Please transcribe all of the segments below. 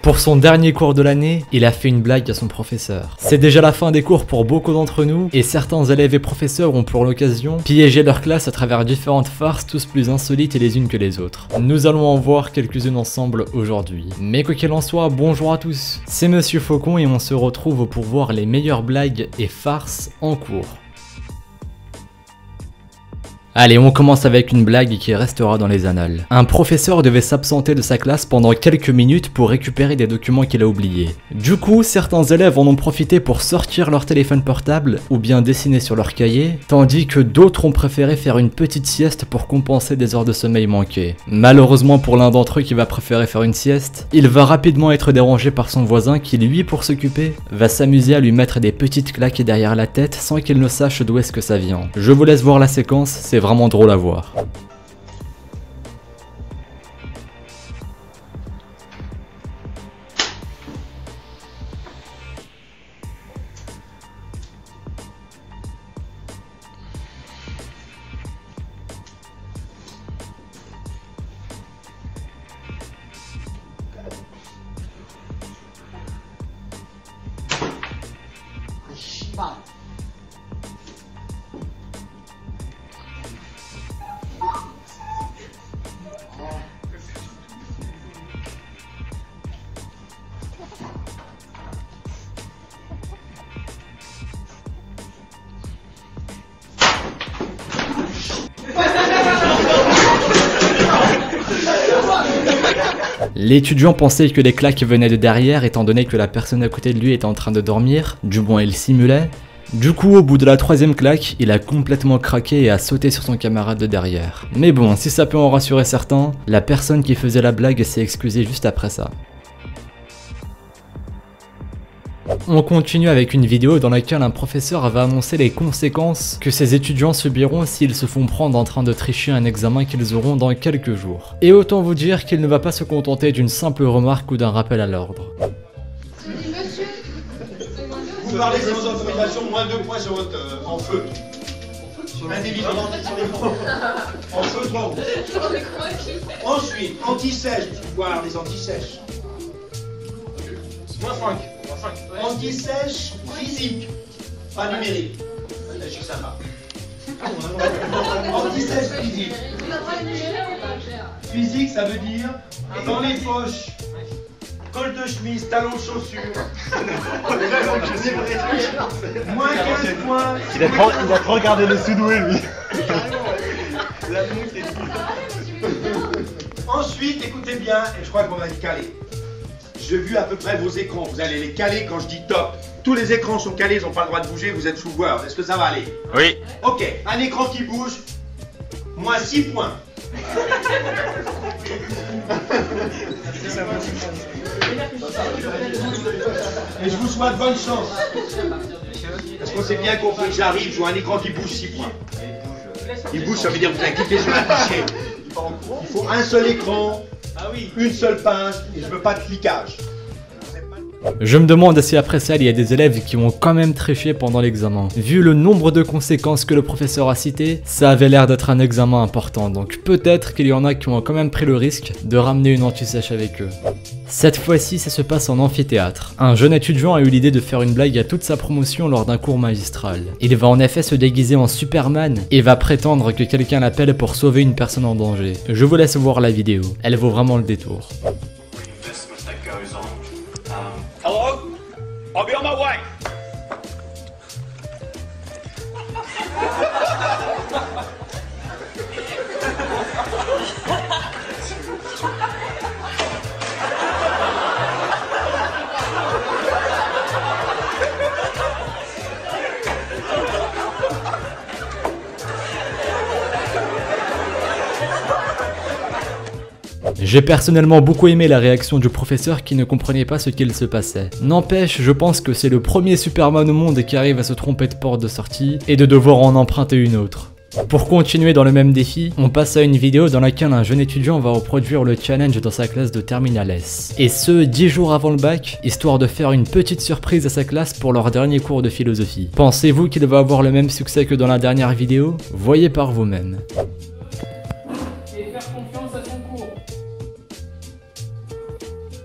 Pour son dernier cours de l'année, il a fait une blague à son professeur. C'est déjà la fin des cours pour beaucoup d'entre nous, et certains élèves et professeurs ont pour l'occasion piégé leur classe à travers différentes farces, tous plus insolites et les unes que les autres. Nous allons en voir quelques-unes ensemble aujourd'hui. Mais quoi qu'il en soit, bonjour à tous, c'est Monsieur Faucon et on se retrouve pour voir les meilleures blagues et farces en cours. Allez, on commence avec une blague qui restera dans les annales. Un professeur devait s'absenter de sa classe pendant quelques minutes pour récupérer des documents qu'il a oubliés. Du coup, certains élèves en ont profité pour sortir leur téléphone portable ou bien dessiner sur leur cahier, tandis que d'autres ont préféré faire une petite sieste pour compenser des heures de sommeil manquées. Malheureusement pour l'un d'entre eux qui va préférer faire une sieste, il va rapidement être dérangé par son voisin qui lui, pour s'occuper, va s'amuser à lui mettre des petites claques derrière la tête sans qu'il ne sache d'où est-ce que ça vient. Je vous laisse voir la séquence, c'est vraiment drôle à voir. L'étudiant pensait que les claques venaient de derrière étant donné que la personne à côté de lui était en train de dormir, du moins il simulait. Du coup, au bout de la troisième claque, il a complètement craqué et a sauté sur son camarade de derrière. Mais bon, si ça peut en rassurer certains, la personne qui faisait la blague s'est excusée juste après ça. On continue avec une vidéo dans laquelle un professeur va annoncer les conséquences que ses étudiants subiront s'ils se font prendre en train de tricher un examen qu'ils auront dans quelques jours. Et autant vous dire qu'il ne va pas se contenter d'une simple remarque ou d'un rappel à l'ordre. Monsieur, vous parlez sans autorisation, moins 2 points sur votre en feu. Individuellement, en feu 3 roues. Ensuite, anti-sèche, voir des anti-sèches. Moins 5. Anti-sèche physique, pas numérique. Je sais que ça va. Anti-sèche physique. Physique, ça veut dire dans les poches, col de chemise, talons, chaussures. Moins 15 points. Il a trop regardé le sudoué, lui. Ensuite, écoutez bien, et je crois qu'on va être calé. J'ai vu à peu près vos écrans, vous allez les caler quand je dis top. Tous les écrans sont calés, ils n'ont pas le droit de bouger, vous êtes sous Word. Est-ce que ça va aller? Oui. Ok, un écran qui bouge, moins 6 points. Et je vous souhaite bonne chance. Parce qu'on s'est bien compris que j'arrive, je vois un écran qui bouge 6 points. Il bouge, ça veut dire que vous avez cliqué sur un fichier. Il faut un seul écran, une seule page, et je veux pas de cliquage. Je me demande si après ça il y a des élèves qui ont quand même triché pendant l'examen. Vu le nombre de conséquences que le professeur a citées, ça avait l'air d'être un examen important, donc peut-être qu'il y en a qui ont quand même pris le risque de ramener une anti-sèche avec eux. Cette fois-ci ça se passe en amphithéâtre. Un jeune étudiant a eu l'idée de faire une blague à toute sa promotion lors d'un cours magistral. Il va en effet se déguiser en Superman et va prétendre que quelqu'un l'appelle pour sauver une personne en danger. Je vous laisse voir la vidéo, elle vaut vraiment le détour. Hello? I'll be on my way. J'ai personnellement beaucoup aimé la réaction du professeur qui ne comprenait pas ce qu'il se passait. N'empêche, je pense que c'est le premier Superman au monde qui arrive à se tromper de porte de sortie et de devoir en emprunter une autre. Pour continuer dans le même défi, on passe à une vidéo dans laquelle un jeune étudiant va reproduire le challenge dans sa classe de Terminale S. Et ce, 10 jours avant le bac, histoire de faire une petite surprise à sa classe pour leur dernier cours de philosophie. Pensez-vous qu'il va avoir le même succès que dans la dernière vidéo? Voyez par vous-même. Et faire confiance à son cours.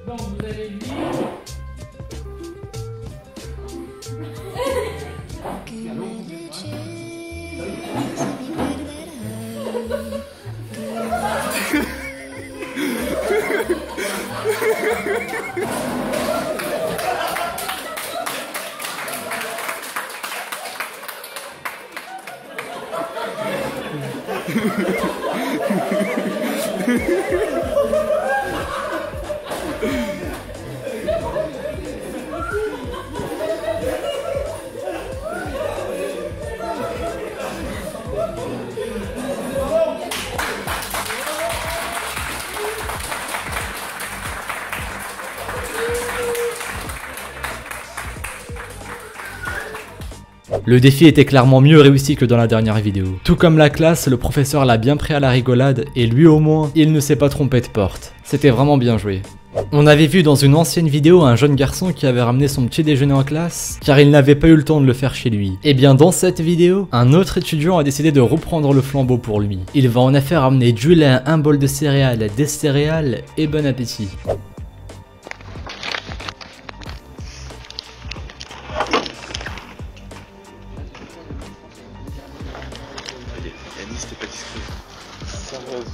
Donc vous allez lire. Le défi était clairement mieux réussi que dans la dernière vidéo. Tout comme la classe, le professeur l'a bien pris à la rigolade et lui au moins, il ne s'est pas trompé de porte. C'était vraiment bien joué. On avait vu dans une ancienne vidéo un jeune garçon qui avait ramené son petit déjeuner en classe car il n'avait pas eu le temps de le faire chez lui. Et bien dans cette vidéo, un autre étudiant a décidé de reprendre le flambeau pour lui. Il va en effet ramener du lait, un bol de céréales, des céréales et bon appétit. Yannis, t'es pas discret. Sérieuse.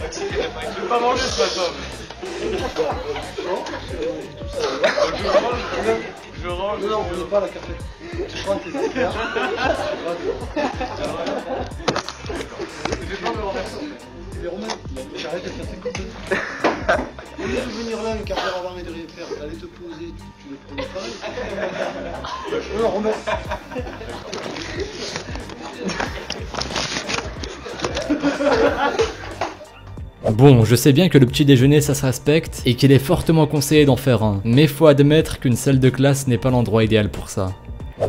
Je vais pas manger ce matin. Je range. Non, on n'est pas à la café. Tu prends tes affaires. Je vais pas me renverser. Les Romains, j'arrête de faire tes copains. Au lieu de venir là un quart d'heure avant de rien faire, d'aller te poser, tu le prenais pas. Non, Romain. Bon, je sais bien que le petit déjeuner ça se respecte et qu'il est fortement conseillé d'en faire un, mais faut admettre qu'une salle de classe n'est pas l'endroit idéal pour ça.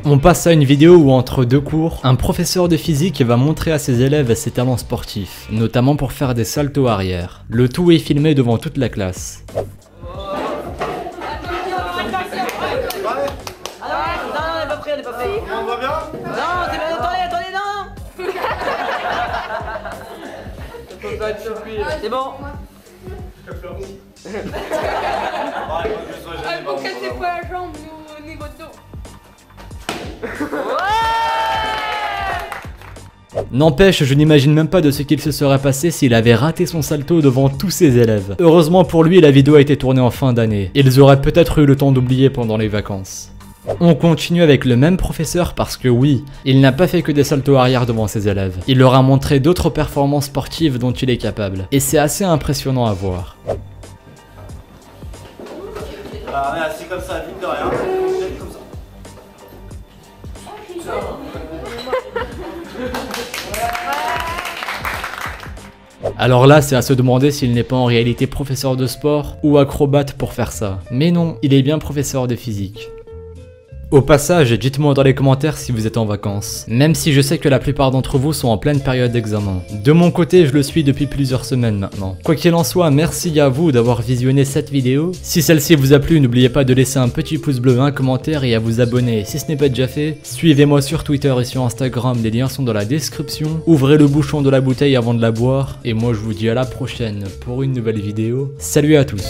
On passe à une vidéo où entre deux cours, un professeur de physique va montrer à ses élèves ses talents sportifs, notamment pour faire des saltos arrière. Le tout est filmé devant toute la classe. On est pas prêt. On va bien? Non, attendez, non. C'est bon. Vous cassez pas la jambe au niveau de dos. N'empêche, je n'imagine même pas de ce qu'il se serait passé s'il avait raté son salto devant tous ses élèves. Heureusement pour lui, la vidéo a été tournée en fin d'année. Ils auraient peut-être eu le temps d'oublier pendant les vacances. On continue avec le même professeur parce que oui, il n'a pas fait que des saltos arrière devant ses élèves. Il leur a montré d'autres performances sportives dont il est capable. Et c'est assez impressionnant à voir. Alors, on est assis comme ça, vite de rien. Peut-être comme ça. Alors là, c'est à se demander s'il n'est pas en réalité professeur de sport ou acrobate pour faire ça. Mais non, il est bien professeur de physique. Au passage, dites-moi dans les commentaires si vous êtes en vacances, même si je sais que la plupart d'entre vous sont en pleine période d'examen. De mon côté, je le suis depuis plusieurs semaines maintenant. Quoi qu'il en soit, merci à vous d'avoir visionné cette vidéo. Si celle-ci vous a plu, n'oubliez pas de laisser un petit pouce bleu, un commentaire et à vous abonner si ce n'est pas déjà fait. Suivez-moi sur Twitter et sur Instagram, les liens sont dans la description. Ouvrez le bouchon de la bouteille avant de la boire. Et moi je vous dis à la prochaine pour une nouvelle vidéo. Salut à tous!